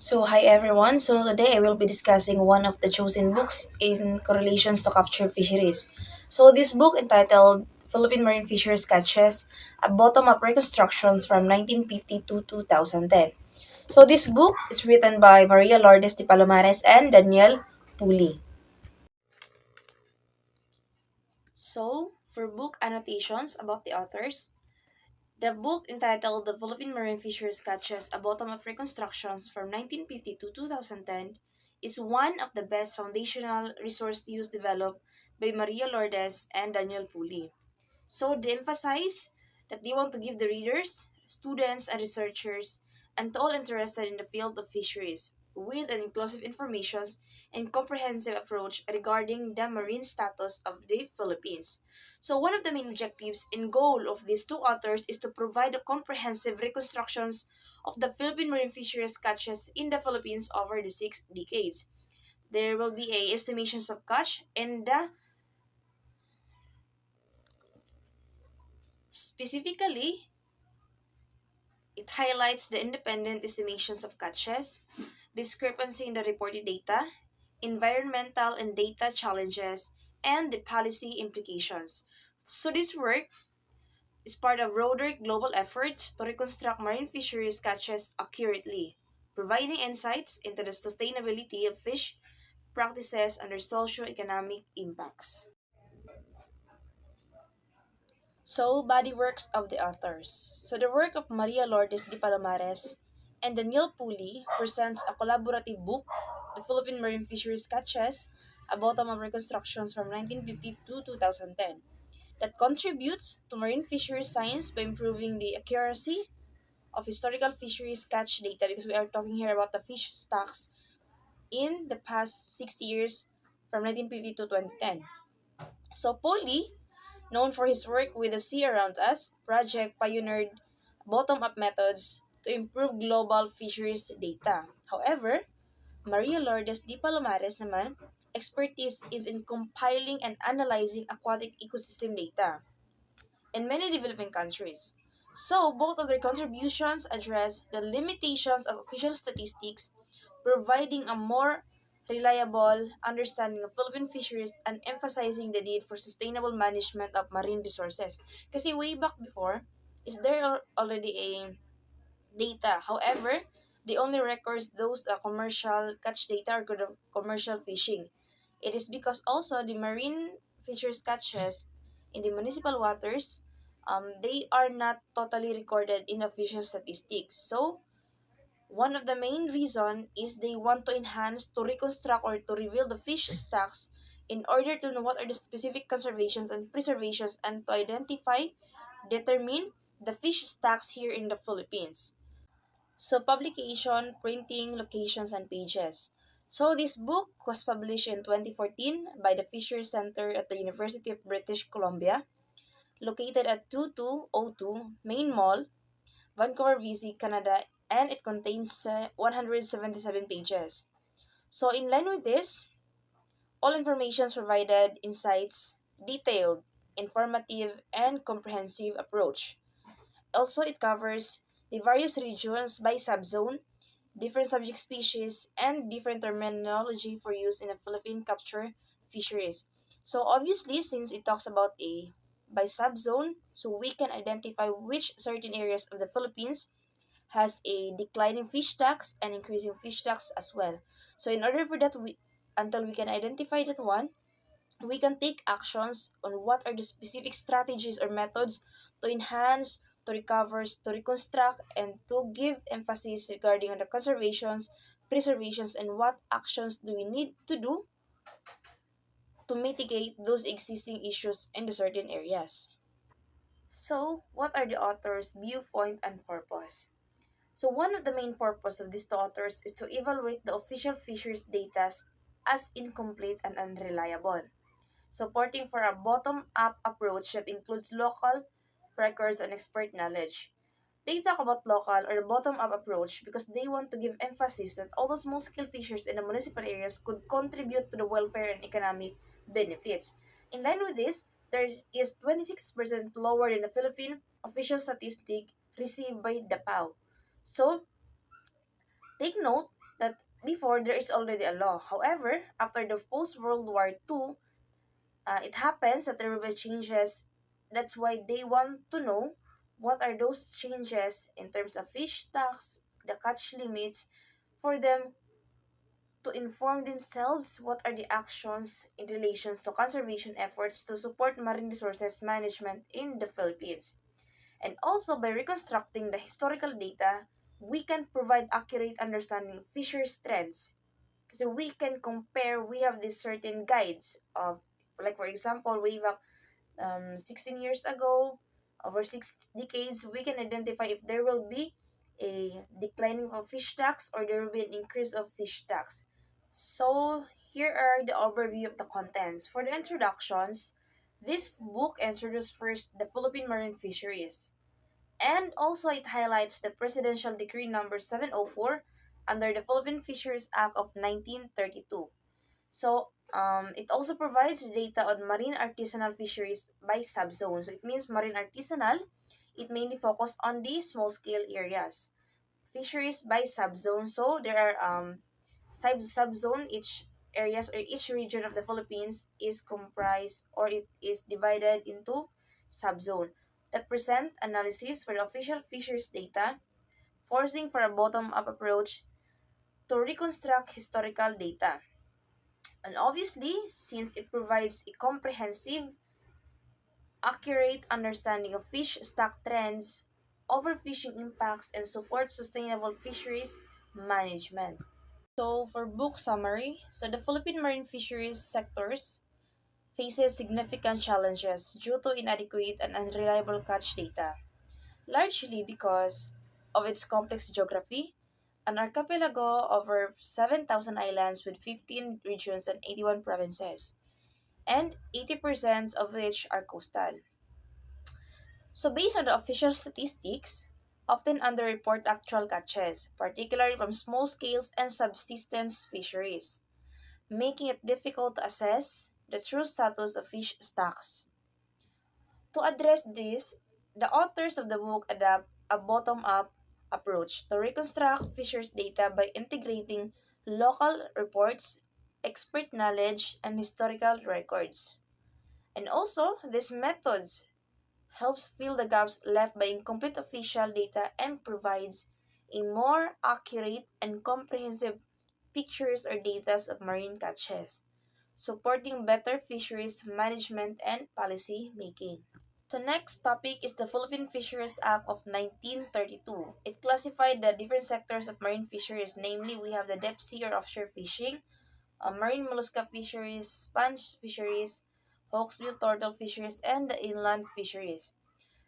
Hi everyone. Today I will be discussing one of the chosen books in correlations to capture fisheries. This book entitled Philippine Marine Fisheries Sketches, a bottom-up reconstructions from 1950 to 2010. This book is written by Maria Lourdes de Palomares and Daniel Puli. For book annotations about the authors, the book entitled The Philippine Marine Fisheries Sketches, a bottom-up reconstructions from 1950 to 2010 is one of the best foundational resource use developed by Maria Lourdes and Daniel Puli. They emphasize that they want to give the readers, students, and researchers, and to all interested in the field of fisheries, with an inclusive information and comprehensive approach regarding the marine status of the Philippines. One of the main objectives and goal of these two authors is to provide a comprehensive reconstructions of the Philippine marine fisheries catches in the Philippines over the 6 decades. There will be a estimations of catch and the specifically it highlights the independent estimations of catches, discrepancy in the reported data, environmental and data challenges, and the policy implications. This work is part of broader global efforts to reconstruct marine fisheries catches accurately, providing insights into the sustainability of fish practices and their socio-economic impacts. Body works of the authors. The work of Maria Lourdes de Palomares and Daniel Puli presents a collaborative book, The Philippine Marine Fisheries Sketches, a bottom-up reconstructions from 1950 to 2010, that contributes to marine fisheries science by improving the accuracy of historical fisheries catch data because we are talking here about the fish stocks in the past 60 years from 1950 to 2010. Poli, known for his work with the Sea Around Us project, pioneered bottom up methods to improve global fisheries data. However, Maria Lourdes de Palomares naman, expertise is in compiling and analyzing aquatic ecosystem data in many developing countries. Both of their contributions address the limitations of official statistics, providing a more reliable understanding of Philippine fisheries and emphasizing the need for sustainable management of marine resources. Kasi way back before, is there already a data. However, they only records those commercial catch data or commercial fishing. It is because also the marine fisheries catches in the municipal waters, they are not totally recorded in official statistics. One of the main reason is they want to enhance, to reconstruct, or to reveal the fish stocks in order to know what are the specific conservations and preservations and to identify, determine the fish stocks here in the Philippines. Publication, printing, locations, and pages. This book was published in 2014 by the Fisher Center at the University of British Columbia, located at 2202 Main Mall, Vancouver, BC, Canada, and it contains 177 pages. In line with this, all information is provided insights, detailed, informative, and comprehensive approach. Also, it covers the various regions by subzone, different subject species, and different terminology for use in the Philippine capture fisheries. Obviously, since it talks about a by subzone, we can identify which certain areas of the Philippines has a declining fish stocks and increasing fish stocks as well. In order for that, until we can identify that one, we can take actions on what are the specific strategies or methods to enhance, to recover, to reconstruct, and to give emphasis regarding on the conservations, preservations, and what actions do we need to do to mitigate those existing issues in the certain areas. What are the author's viewpoint and purpose? One of the main purpose of these two authors is to evaluate the official fisheries data as incomplete and unreliable, supporting for a bottom-up approach that includes local records and expert knowledge. They talk about local or bottom-up approach because they want to give emphasis that all those small scale fishers in the municipal areas could contribute to the welfare and economic benefits. In line with this, there is 26% lower than the Philippine official statistic received by DAPAO. So, take note that before there is already a law. However, after the post-World War II, it happens that there will be changes. That's why they want to know what are those changes in terms of fish stocks, the catch limits, for them to inform themselves what are the actions in relation to conservation efforts to support marine resources management in the Philippines. And also by reconstructing the historical data, we can provide accurate understanding of fisheries trends. So we can compare, we have these certain guides of, like for example, way back 16 years ago, over 6 decades, we can identify if there will be a declining of fish stocks or there will be an increase of fish stocks. So here are the overview of the contents. For the introductions, this book introduces first the Philippine marine fisheries. And also it highlights the Presidential Decree number 704 under the Philippine Fisheries Act of 1932. So it also provides data on marine artisanal fisheries by subzone. So it means marine artisanal, it mainly focus on the small scale areas. Fisheries by subzone. So there are subzone, each areas or each region of the Philippines is comprised or it is divided into subzone that present analysis for the official fisheries data, forcing for a bottom-up approach to reconstruct historical data. And obviously, since it provides a comprehensive, accurate understanding of fish stock trends, overfishing impacts, and support sustainable fisheries management. So, for book summary, so the Philippine marine fisheries sectors faces significant challenges due to inadequate and unreliable catch data, largely because of its complex geography, an archipelago over 7,000 islands with 15 regions and 81 provinces, and 80% of which are coastal. So, based on the official statistics, often underreport actual catches, particularly from small scales and subsistence fisheries, making it difficult to assess the true status of fish stocks. To address this, the authors of the book adapt a bottom up approach to reconstruct fisheries data by integrating local reports, expert knowledge, and historical records. And also, these methods helps fill the gaps left by incomplete official data and provides a more accurate and comprehensive pictures or data of marine catches, supporting better fisheries management and policy making. So next topic is the Philippine Fisheries Act of 1932. It classified the different sectors of marine fisheries, namely we have the depth sea or offshore fishing, marine mollusca fisheries, sponge fisheries, hawksbill turtle fisheries, and the inland fisheries.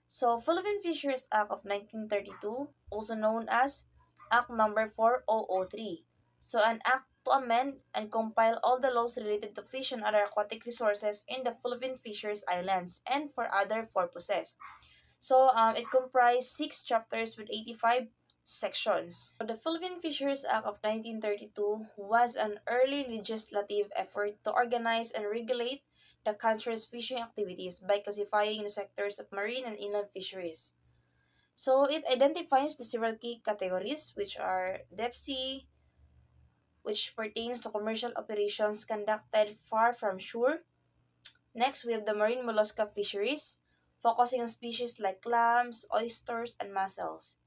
So, Philippine Fisheries Act of 1932, also known as Act number 4003. So, an act to amend and compile all the laws related to fish and other aquatic resources in the Philippine Fisheries Islands and for other purposes. So, it comprised 6 chapters with 85 sections. So, the Philippine Fisheries Act of 1932 was an early legislative effort to organize and regulate the country's fishing activities by classifying the sectors of marine and inland fisheries. So, it identifies the several key categories, which are depth sea, which pertains to commercial operations conducted far from shore. Next, we have the marine mollusca fisheries, focusing on species like clams, oysters, and mussels.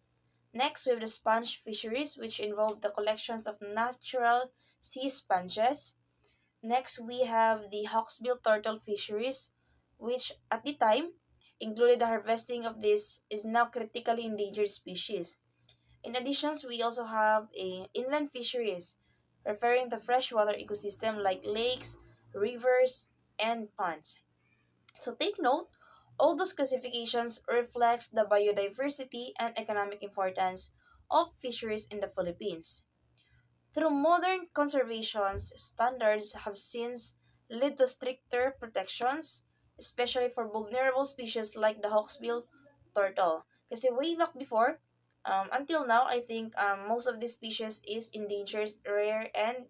Next, we have the sponge fisheries, which involve the collections of natural sea sponges. Next, we have the hawksbill turtle fisheries, which at the time included the harvesting of this is now critically endangered species. In addition, we also have a inland fisheries, referring to freshwater ecosystem like lakes, rivers, and ponds. So take note, all those classifications reflects the biodiversity and economic importance of fisheries in the Philippines. Through modern conservation standards have since led to stricter protections, especially for vulnerable species like the hawksbill turtle. Kasi way back before, until now, I think most of these species is endangered, rare, and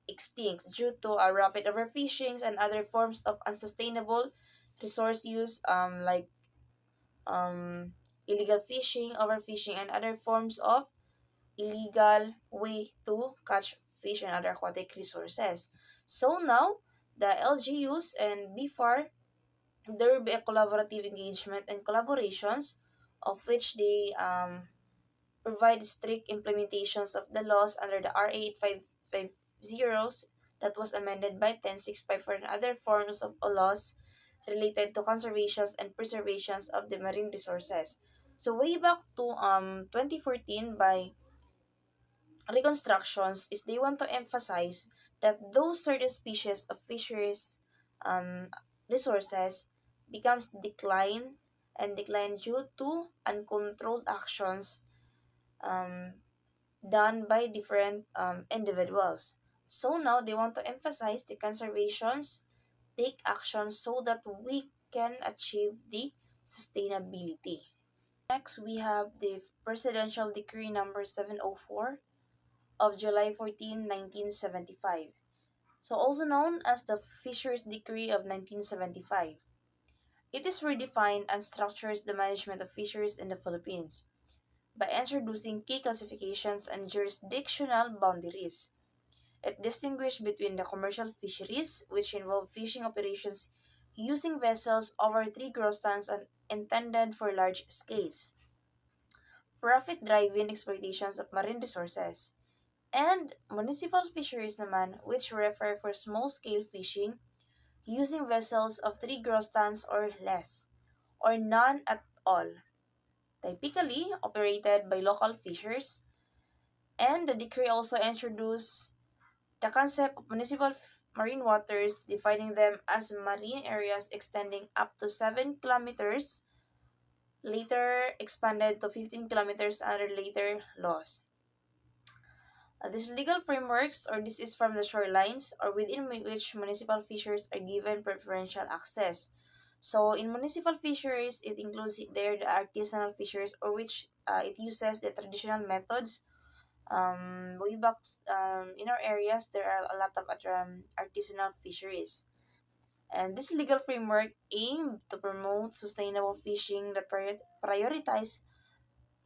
extinct due to rapid overfishing and other forms of unsustainable resource use like illegal fishing, overfishing, and other forms of illegal way to catch fish and other aquatic resources. So now, the LGUs and BFAR, there will be a collaborative engagement and collaborations of which they provide strict implementations of the laws under the RA 8550 that was amended by 1065 and other forms of laws related to conservations and preservations of the marine resources. So way back to 2014 by Reconstructions is they want to emphasize that those certain species of fisheries um, resources becomes decline due to uncontrolled actions um, done by different individuals. So now they want to emphasize the conservations take action so that we can achieve the sustainability. Next, we have the Presidential Decree number 704 of July 14, 1975. So also known as the Fisheries Decree of 1975. It is redefined and structures the management of fisheries in the Philippines by introducing key classifications and jurisdictional boundaries. It distinguished between the commercial fisheries, which involve fishing operations using vessels over 3 gross tons and intended for large scales, profit-driving exploitations of marine resources, and municipal fisheries naman, which refer for small-scale fishing using vessels of 3 gross tons or less, or none at all, typically operated by local fishers. And the decree also introduced the concept of municipal marine waters, defining them as marine areas extending up to 7 kilometers, later expanded to 15 kilometers under later laws. These legal frameworks, or this is from the shorelines, or within which municipal fisheries are given preferential access. So, in municipal fisheries, it includes there the artisanal fisheries, or which it uses the traditional methods. Way back in our areas, there are a lot of artisanal fisheries. And this legal framework aimed to promote sustainable fishing that prioritize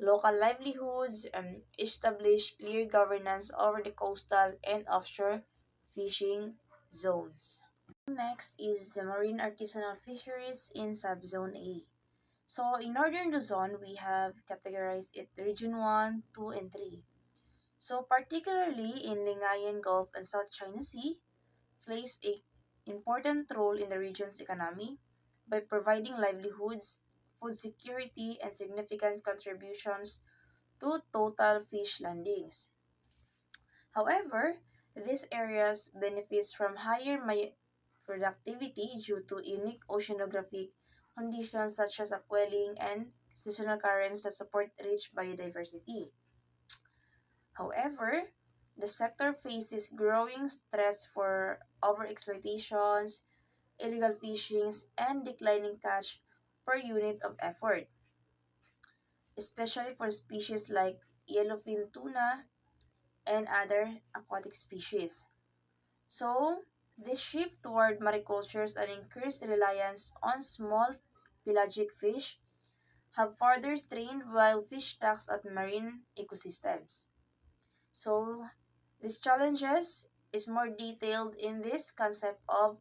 local livelihoods and establish clear governance over the coastal and offshore fishing zones. Next is the marine artisanal fisheries in subzone A. So in Northern Luzon, we have categorized it Region 1, 2, and 3. So particularly in Lingayen Gulf and South China Sea, plays a important role in the region's economy by providing livelihoods, food security, and significant contributions to total fish landings. However, these areas benefits from higher productivity due to unique oceanographic conditions such as upwelling and seasonal currents that support rich biodiversity. However, the sector faces growing stress for overexploitations, illegal fishings, and declining catch per unit of effort, especially for species like yellowfin tuna and other aquatic species. So, this shift toward maricultures and increased reliance on small pelagic fish have further strained wild fish stocks at marine ecosystems. So, these challenges is more detailed in this concept of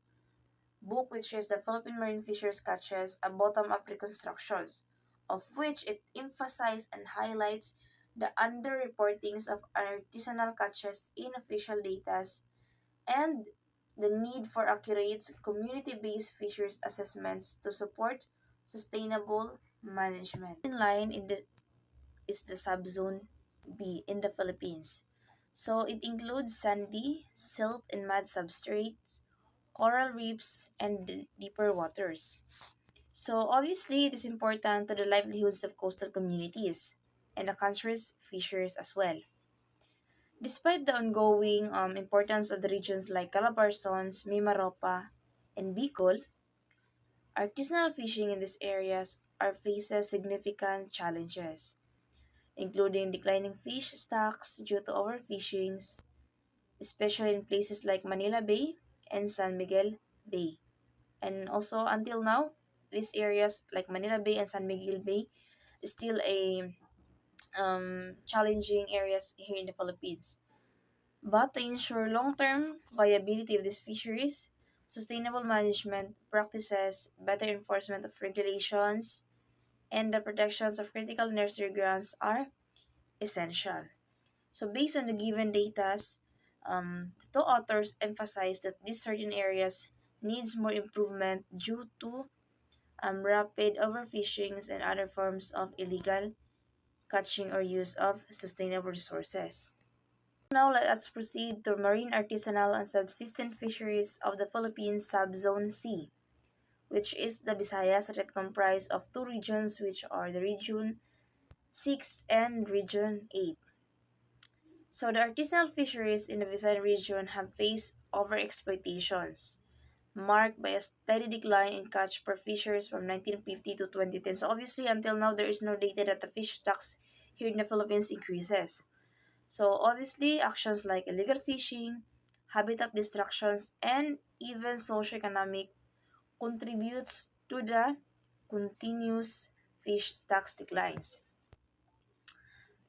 book, which is the Philippine Marine Fisheries Catches, a bottom-up reconstructions, of which it emphasizes and highlights the underreportings of artisanal catches in official data and the need for accurate community-based fisheries assessments to support sustainable management. In line in the is the subzone B in the Philippines. So it includes sandy, silt, and mud substrates, coral reefs, and deeper waters. So obviously, it is important to the livelihoods of coastal communities and the country's fisheries as well. Despite the ongoing importance of the regions like Calabarzons, Mimaropa, and Bicol, artisanal fishing in these areas are faces significant challenges, including declining fish stocks due to overfishings, especially in places like Manila Bay and San Miguel Bay. And also until now, these areas like Manila Bay and San Miguel Bay is still a challenging areas here in the Philippines. But to ensure long-term viability of these fisheries, sustainable management practices, better enforcement of regulations, and the protections of critical nursery grounds are essential. So based on the given data, the two authors emphasize that these certain areas needs more improvement due to rapid overfishings and other forms of illegal catching or use of sustainable resources. Now let us proceed to marine artisanal and subsistence fisheries of the Philippines subzone C, which is the Visayas that comprise of two regions which are the Region 6 and Region 8. So the artisanal fisheries in the Visayan region have faced overexploitations, marked by a steady decline in catch per fishers from 1950 to 2010. So obviously until now there is no data that the fish stocks here in the Philippines increases. So obviously actions like illegal fishing, habitat destructions, and even socioeconomic contributes to the continuous fish stocks declines.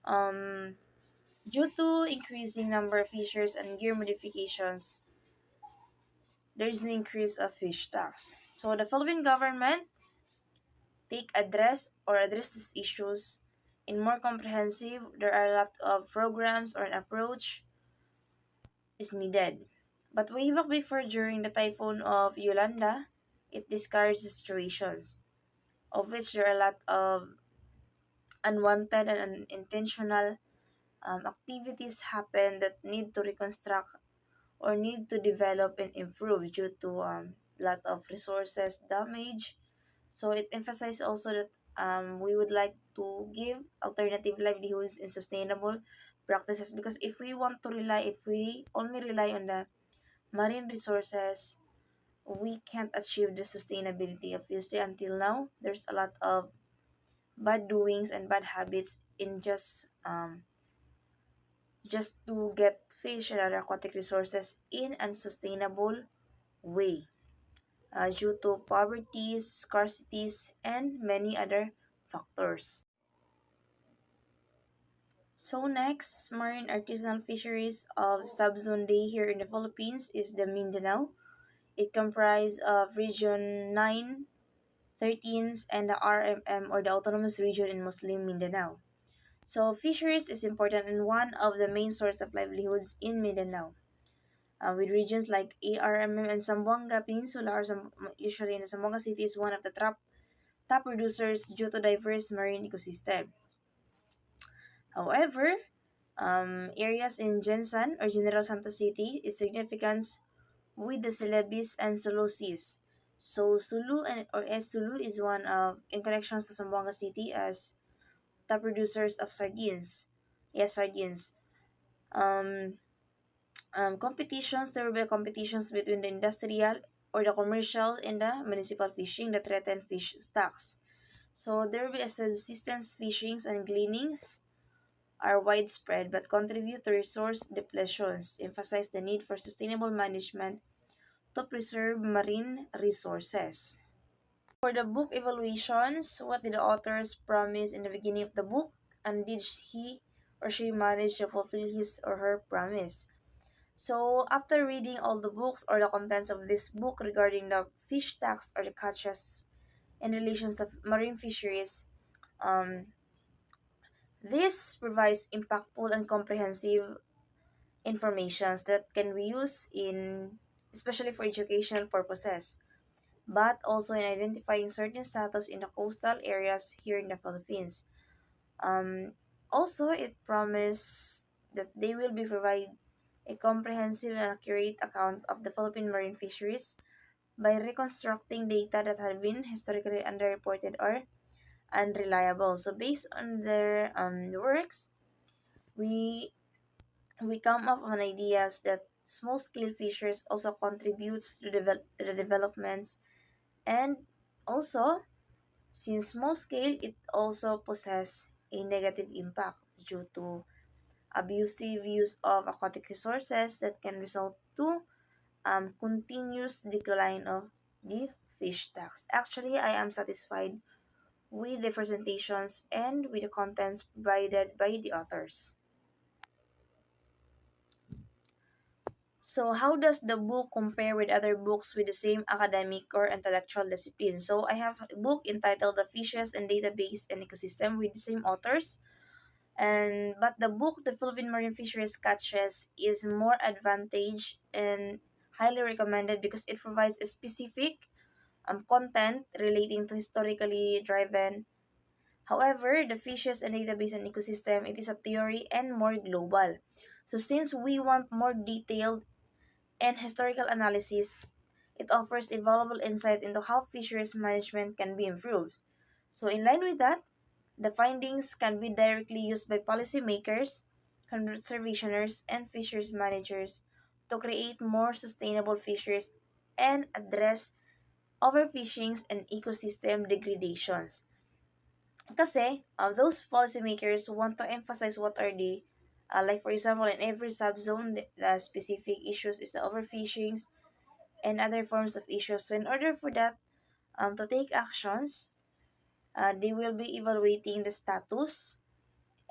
Um, Due to increasing number of fishers and gear modifications, there is an increase of fish stocks. So the Philippine government address these issues in more comprehensive. There are a lot of programs or an approach is needed. But way back before during the typhoon of Yolanda, it discouraged situations, of which there are a lot of unwanted and unintentional activities happen that need to reconstruct or need to develop and improve due to lot of resources damage. So it emphasized also that we would like to give alternative livelihoods and sustainable practices, because if we only rely on the marine resources, we can't achieve the sustainability. Obviously until now there's a lot of bad doings and bad habits in just to get fish and other aquatic resources in unsustainable way, due to poverty, scarcities, and many other factors. So next, marine artisanal fisheries of subzone D here in the Philippines is the Mindanao. It comprises of Region 9, 13, and the RMM or the Autonomous Region in Muslim Mindanao. So fisheries is important and one of the main source of livelihoods in Mindanao. With regions like ARMM and Zamboanga Peninsula, or usually in the Zamboanga City, is one of the top producers due to diverse marine ecosystem. However, areas in Gensan or General Santos City is significant with the Celebes and Sulu Seas. So Sulu or S Sulu is one of in connections to Zamboanga City as top producers of sardines. Yes, sardines. Um, there will be competitions between the industrial or the commercial and the municipal fishing that threaten fish stocks. So there will be a subsistence fishings and gleanings are widespread but contribute to resource depletions, emphasize the need for sustainable management to preserve marine resources. For the book evaluations, what did the authors promise in the beginning of the book, and did he or she manage to fulfill his or her promise? So, after reading all the books or the contents of this book regarding the fish tax or the catches in relations to marine fisheries, um, this provides impactful and comprehensive informations that can be used in especially for educational purposes, but also in identifying certain status in the coastal areas here in the Philippines. Um, Also, it promised that they will be provide a comprehensive and accurate account of the Philippine marine fisheries by reconstructing data that had been historically underreported or unreliable. So based on their works, we we come up on ideas that small-scale fishers also contributes to the developments, and also since small scale it also possess a negative impact due to abusive use of aquatic resources that can result to continuous decline of the fish stocks. Actually, I am satisfied with the presentations and with the contents provided by the authors. So, how does the book compare with other books with the same academic or intellectual discipline? So, I have a book entitled The Fishes and Database and Ecosystem with the same authors. And but the book The Philippine Marine Fisheries Catches is more advantage and highly recommended because it provides a specific content relating to historically driven. However, the fishes and database and ecosystem, it is a theory and more global. So since we want more detailed and historical analysis, it offers a valuable insight into how fisheries management can be improved. So in line with that, the findings can be directly used by policymakers, conservationers, and fisheries managers to create more sustainable fisheries and address overfishings and ecosystem degradations. Kasi, those policymakers want to emphasize what are the, like for example, in every subzone, the specific issues is the overfishings and other forms of issues. So in order for that to take actions, they will be evaluating the status,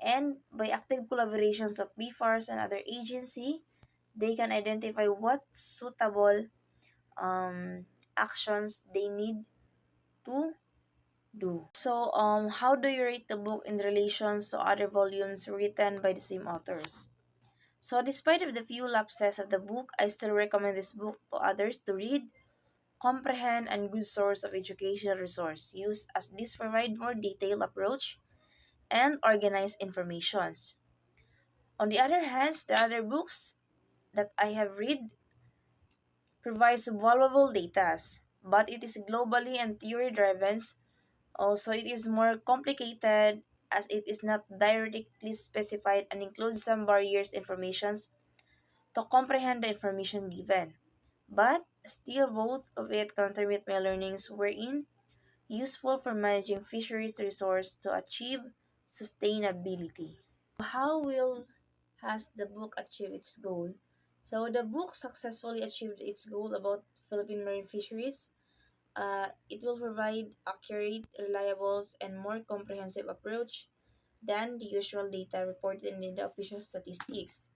and by active collaborations of BFARS and other agency, they can identify what suitable actions they need to do. So, how do you rate the book in relation to other volumes written by the same authors? So, despite of the few lapses of the book, I still recommend this book to others to read, comprehend, and good source of educational resource used as this provide more detailed approach and organized informations. On the other hand, the other books that I have read provides valuable data, but it is globally and theory driven. Also, it is more complicated as it is not directly specified and includes some barriers informations to comprehend the information given. But still, both of it contribute my learnings wherein useful for managing fisheries resource to achieve sustainability. How will has the book achieved its goal? So the book successfully achieved its goal about Philippine marine fisheries. It will provide accurate, reliable, and more comprehensive approach than the usual data reported in the official statistics.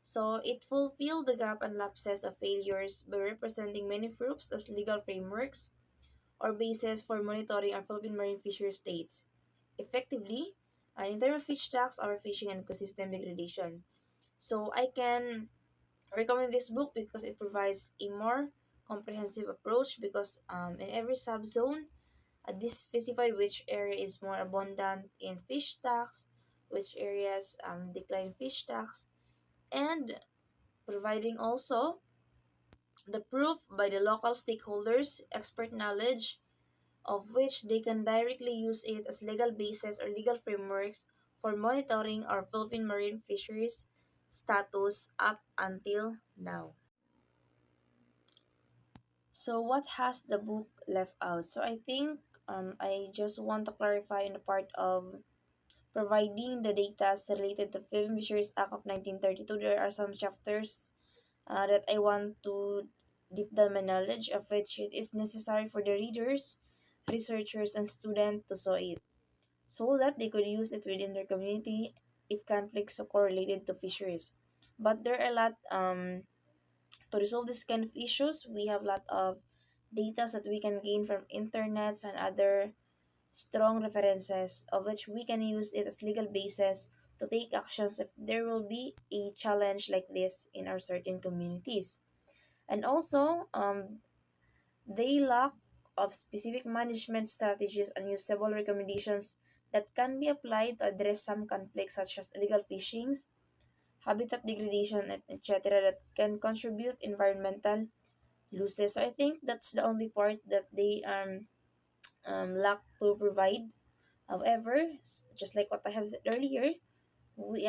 So it fulfilled the gap and lapses of failures by representing many proofs as legal frameworks or basis for monitoring our Philippine marine fisheries states effectively in terms of fish stocks, overfishing, and ecosystem degradation. So I can recommend this book because it provides a more comprehensive approach because in every subzone, this specified which area is more abundant in fish stocks, which areas decline fish stocks, and providing also the proof by the local stakeholders, expert knowledge, of which they can directly use it as legal basis or legal frameworks for monitoring our Philippine marine fisheries status up until now. So what has the book left out? So I think I just want to clarify in the part of providing the data related to Film Fisheries Act of 1932. There are some chapters that I want to deep down my knowledge of which it is necessary for the readers, researchers, and students to saw it so that they could use it within their community if conflicts occur related to fisheries. But there are a lot to resolve this kind of issues. We have a lot of data that we can gain from internets and other strong references of which we can use it as legal basis to take actions if there will be a challenge like this in our certain communities. And also, they lack of specific management strategies and usable recommendations that can be applied to address some conflicts such as illegal fishing, habitat degradation, etc. that can contribute environmental losses. So I think that's the only part that they lack to provide. However, just like what I have said earlier, we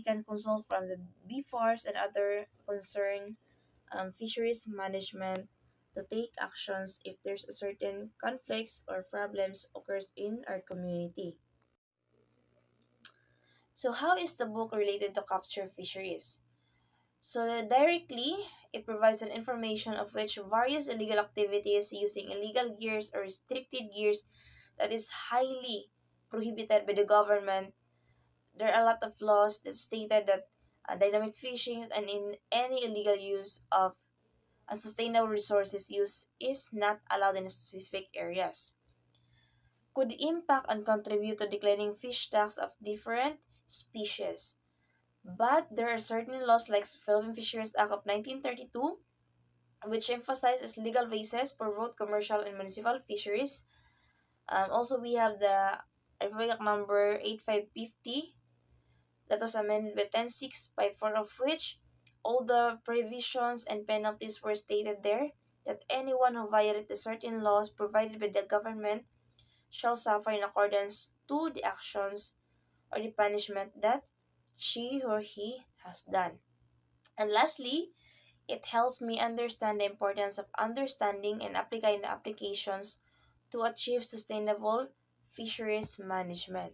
can consult from the BFARS and other concerned fisheries management to take actions if there's a certain conflicts or problems occurs in our community. So how is the book related to capture fisheries? So directly, it provides an information of which various illegal activities using illegal gears or restricted gears that is highly prohibited by the government. There are a lot of laws that stated that dynamic fishing and in any illegal use of sustainable resources use is not allowed in specific areas. Could impact and contribute to declining fish stocks of different species. But there are certain laws like Philippine Fisheries Act of 1932 which emphasizes legal basis for both commercial and municipal fisheries. Also, we have the Republic Act number 8550 that was amended by 10654, of which all the provisions and penalties were stated there that anyone who violated the certain laws provided by the government shall suffer in accordance to the actions or the punishment that she or he has done. And lastly, it helps me understand the importance of understanding and applying the applications to achieve sustainable fisheries management.